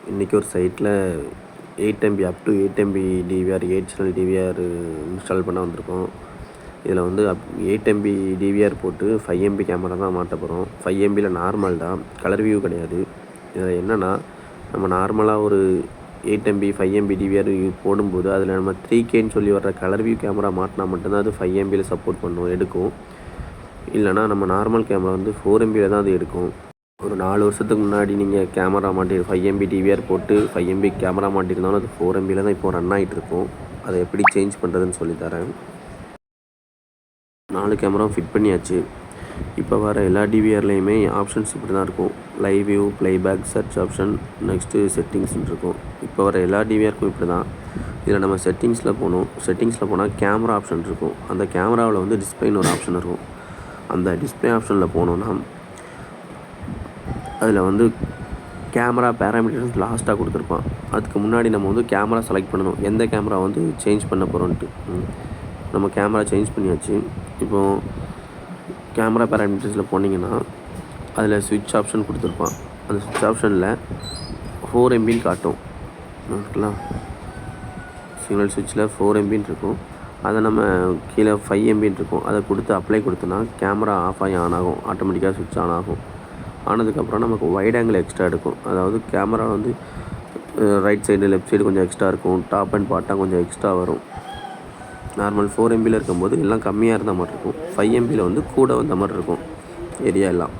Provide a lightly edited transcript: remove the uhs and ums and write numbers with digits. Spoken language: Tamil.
இன்றைக்கி ஒரு சைட்டில் 8 MB up to 8 MB DVR 8 channel DVR install பண்ண வந்திருக்கோம். இதில் வந்து 8 MB டிவிஆர் போட்டு 5 MB கேமரா தான் மாட்ட போகிறோம். 5 MBயில் நார்மல் தான், கலர் வியூ கிடையாது. இதில் என்னென்னா, நம்ம நார்மலாக ஒரு 8 MB 5 MB டிவிஆர் போடும்போது அதில் நம்ம 3Kன்னு சொல்லி வர்ற கலர் வியூ கேமரா மாட்டினா மட்டும்தான் அது 5 MBயில் சப்போர்ட் பண்ணும், எடுக்கும். இல்லைனா நம்ம நார்மல் கேமரா வந்து 4 MBயில் தான் அது எடுக்கும். ஒரு 4 வருஷத்துக்கு முன்னாடி நீங்கள் கேமரா 5 MB டிவிஆர் போட்டு 5 MB கேமரா மாட்டியிருந்தாலும் அது 4 MBயில் தான் இப்போ ரன் ஆகிட்டுருக்கும். அதை எப்படி சேஞ்ச் பண்ணுறதுன்னு சொல்லித்தரேன். 4 கேமராவும் ஃபிட் பண்ணியாச்சு. இப்போ வர எல்லா டிவிஆர்லேயுமே ஆப்ஷன்ஸ் இப்படி தான் இருக்கும். Live view, playback, search option, next செட்டிங்ஸ்னு இருக்கும். இப்போ வர எல்லா டிவிஆருக்கும் இப்படி தான். இதில் நம்ம செட்டிங்ஸில் போகணும். செட்டிங்ஸில் போனால் கேமரா ஆப்ஷன் இருக்கும். அந்த கேமராவில் வந்து டிஸ்பிளேன்னு ஒரு ஆப்ஷன் இருக்கும். அந்த டிஸ்பிளே ஆப்ஷனில் போனோன்னா அதில் வந்து கேமரா பேராமீட்டர்ஸ் லாஸ்ட்டாக கொடுத்துருப்பான். அதுக்கு முன்னாடி நம்ம வந்து கேமரா செலக்ட் பண்ணணும், எந்த கேமரா வந்து சேஞ்ச் பண்ண போகிறோன்ட்டு. நம்ம கேமரா சேஞ்ச் பண்ணியாச்சு. இப்போது கேமரா பேராமீட்டர்ஸில் போனீங்கன்னா அதில் ஸ்விட்ச் ஆப்ஷன் கொடுத்துருப்பான். அந்த ஸ்விட்ச் ஆப்ஷனில் 4 MBன்னு காட்டும். ஓகேங்களா, சிக்னல் ஸ்விட்சில் 4 MBன்னு இருக்கும். அதை நம்ம கீழே 5 MBன்னு இருக்கும். அதை கொடுத்து அப்ளை கொடுத்தோன்னா கேமரா ஆஃப் ஆகி ஆன் ஆகும், ஆட்டோமேட்டிக்காக ஸ்விட்ச் ஆன் ஆகும். ஆனதுக்கப்புறம் நமக்கு வைட் ஆங்கிள் எக்ஸ்ட்ரா எடுக்கும். அதாவது கேமரா வந்து ரைட் சைடு லெஃப்ட் சைடு கொஞ்சம் எக்ஸ்ட்ரா இருக்கும், டாப் அண்ட் பாட்டம் கொஞ்சம் எக்ஸ்ட்ரா வரும். நார்மல் 4 MBயில் இருக்கும்போது எல்லாம் கம்மியாக இருந்த மாதிரி இருக்கும். 5 MBயில் வந்து கூட வந்த மாதிரி இருக்கும் ஏரியா எல்லாம்.